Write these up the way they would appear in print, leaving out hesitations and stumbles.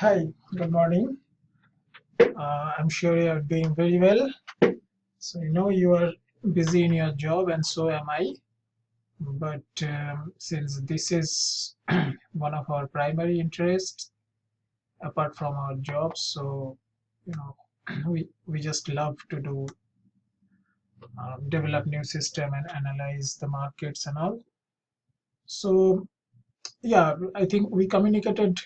Hi, good morning. I'm sure you are doing very well. So, you are busy in your job, and so am I. But since this is one of our primary interests, apart from our jobs, so you know, we just love to do develop new system and analyze the markets and all. So, yeah, I think we communicated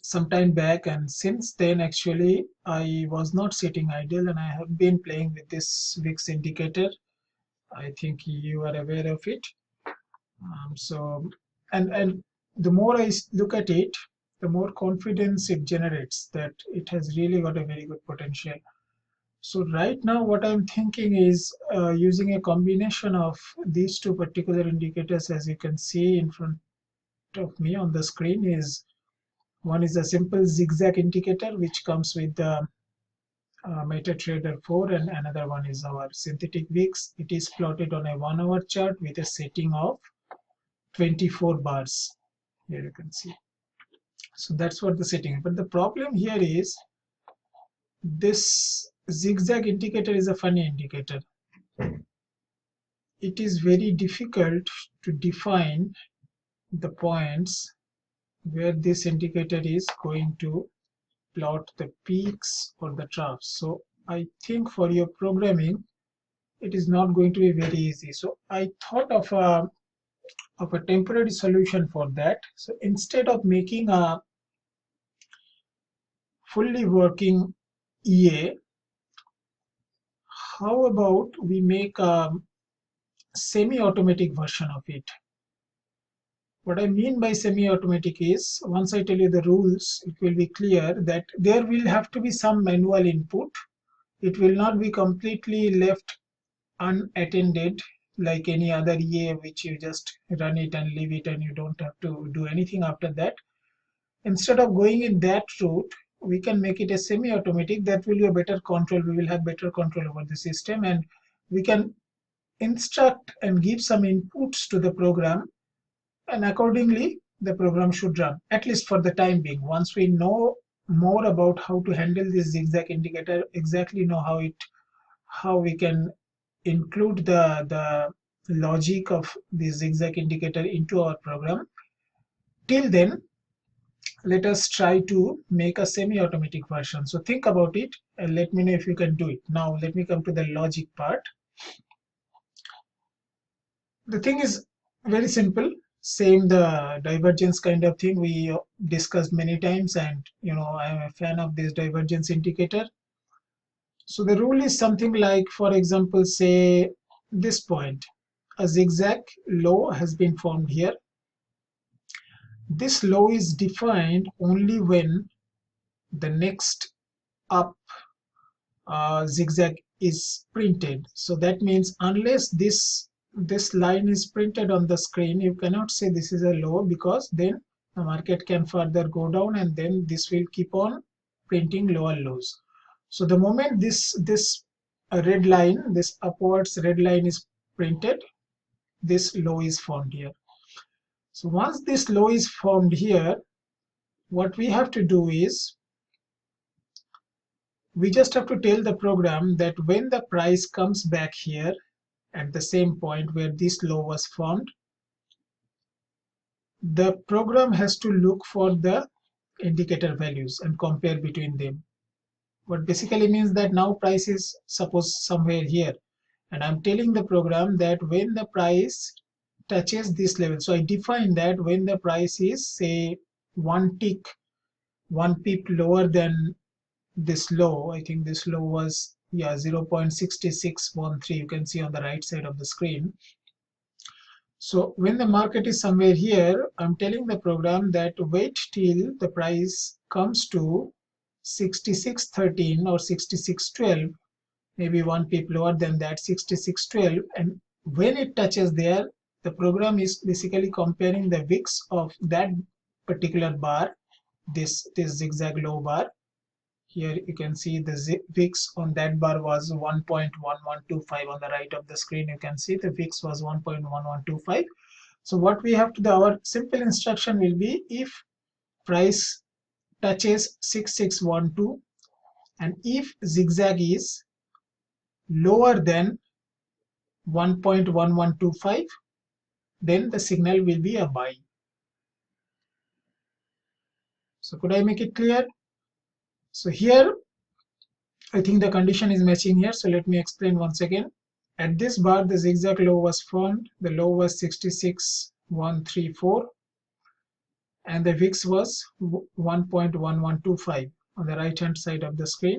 some time back, and since then actually I was not sitting idle and I have been playing with this VIX indicator. I think you are aware of it. So and the more look at it, the more confidence it generates that it has really got a very good potential. So right now what I'm thinking is using a combination of these two particular indicators, as you can see in front of me on the screen. Is one is a simple zigzag indicator which comes with the MetaTrader 4, and another one is our synthetic VIX. It is plotted on a 1 hour chart with a setting of 24 bars. Here you can see. So that's what the setting is. But the problem here is this zigzag indicator is a funny indicator. It is very difficult to define the points where this indicator is going to plot the peaks or the troughs. So I think for your programming, it is not going to be very easy. So I thought of a temporary solution for that. So instead of making a fully working EA, how about we make a semi-automatic version of it? What I mean by semi-automatic is, once I tell you the rules, it will be clear that there will have to be some manual input. It will not be completely left unattended like any other EA, which you just run it and leave it and you don't have to do anything after that. Instead of going in that route, we can make it a semi-automatic. That will be a better control. We will have better control over the system, and we can instruct and give some inputs to the program, and accordingly the program should run, at least for the time being. Once we know more about how to handle this zigzag indicator, exactly know how we can include the logic of the zigzag indicator into our program, till then let us try to make a semi-automatic version. So think about it and let me know if you can do it. Now let me come to the logic part. The thing is very simple. Same the divergence kind of thing we discussed many times, and I'm a fan of this divergence indicator. So the rule is something like, for example, say this point, a zigzag low has been formed here. This low is defined only when the next up zigzag is printed. So that means unless this line is printed on the screen, you cannot say this is a low, because then the market can further go down and then this will keep on printing lower lows. So the moment this red line, this upwards red line is printed, this low is formed here. So once this low is formed here, what we have to do is we just have to tell the program that when the price comes back here at the same point where this low was formed, the program has to look for the indicator values and compare between them. What basically means that now price is suppose somewhere here, and I'm telling the program that when the price touches this level, so I define that when the price is, say, one pip lower than this low. I think this low was 0.6613. You can see on the right side of the screen. So when the market is somewhere here, I'm telling the program that wait till the price comes to 6613 or 6612, maybe one pip lower than that, 6612, and when it touches there, the program is basically comparing the VIX of that particular bar, this zigzag low bar. Here you can see the VIX on that bar was 1.1125. On the right of the screen you can see the VIX was 1.1125. So what we have to do, our simple instruction will be, if price touches 6612 and if zigzag is lower than 1.1125, then the signal will be a buy. So could I make it clear? So here I think the condition is matching here, so let me explain once again. At this bar the zigzag low was formed, the low was 66,134 and the VIX was 1.1125 on the right hand side of the screen.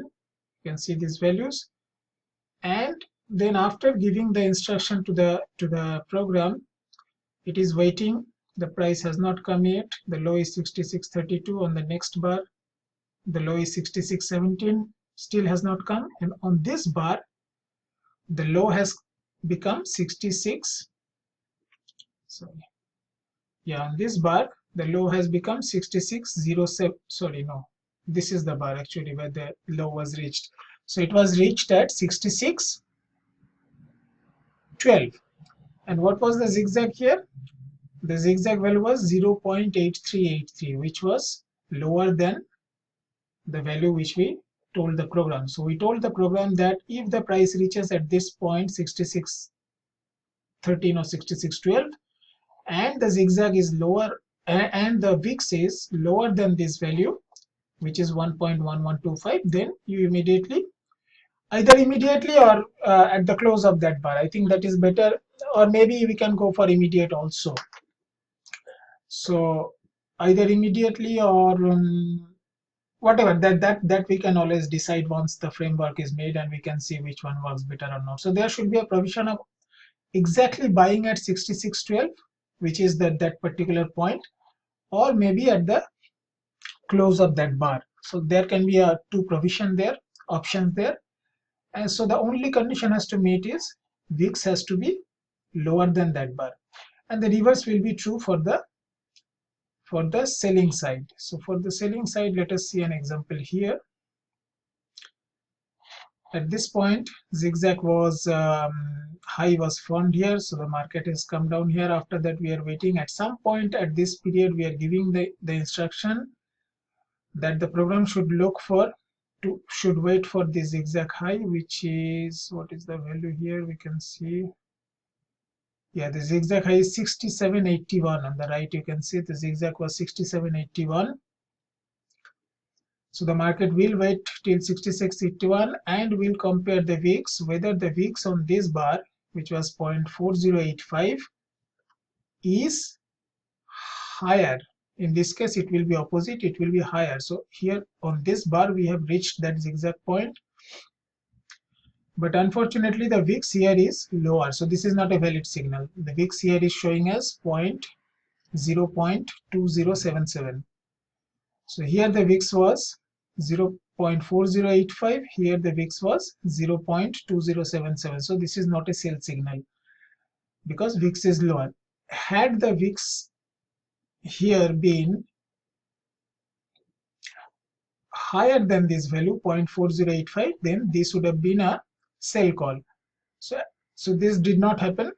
You can see these values, and then after giving the instruction to the program, it is waiting. The price has not come yet. The low is 66.32 on the next bar. The low is 66.17, still has not come, and on this bar the low has become 66. Sorry, yeah, on this bar the low has become 66.07. Sorry, no, this is the bar actually where the low was reached. So it was reached at 66.12. And what was the zigzag here? The zigzag value was 0.8383, which was lower than the value which we told the program. So we told the program that if the price reaches at this point 66.13 or 66.12 and the zigzag is lower and the VIX is lower than this value, which is 1.1125, then you immediately, either immediately or at the close of that bar. I think that is better, or maybe we can go for immediate also. So either immediately or whatever, that we can always decide once the framework is made and we can see which one works better or not. So there should be a provision of exactly buying at 66.12, which is that particular point, or maybe at the close of that bar. So there can be a two provision there, options there. And so the only condition has to meet is VIX has to be lower than that bar, and the reverse will be true for the selling side. So for the selling side, let us see an example here. At this point zigzag was high was formed here, so the market has come down here. After that we are waiting. At some point at this period we are giving the instruction that the program should should wait for the zigzag high, which is, what is the value here? We can see, yeah, the zigzag high is 67.81. On the right you can see the zigzag was 67.81. So the market will wait till 66.81 and will compare the VIX, whether the VIX on this bar, which was 0.4085, is higher. In this case it will be opposite, it will be higher. So here on this bar we have reached that zigzag point, but unfortunately the VIX here is lower, so this is not a valid signal. The VIX here is showing as 0.2077. so here the VIX was 0.4085, here the VIX was 0.2077. so this is not a sell signal because VIX is lower. Had the VIX here been higher than this value 0.4085, then this would have been a sell call. So this did not happen,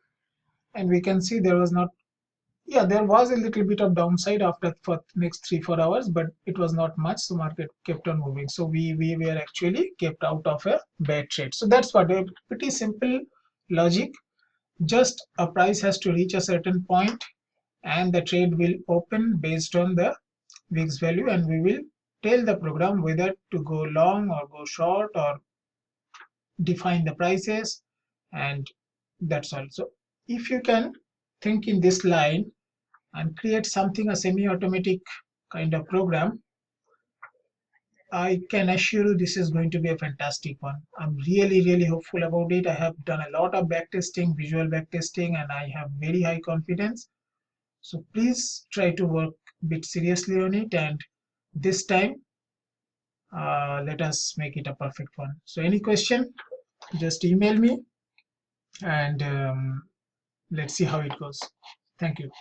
and we can see there was not, yeah, there was a little bit of downside after for next 3-4 hours, but it was not much, so market kept on moving. So we were actually kept out of a bad trade. So that's what, a pretty simple logic. Just a price has to reach a certain point and the trade will open based on the VIX value, and we will tell the program whether to go long or go short or define the prices, and that's all. So if you can think in this line and create something, a semi-automatic kind of program, I can assure you this is going to be a fantastic one. I'm really hopeful about it. I have done a lot of backtesting, visual backtesting, and I have very high confidence. So please try to work a bit seriously on it, and this time let us make it a perfect one. So any question, just email me, and let's see how it goes. Thank you.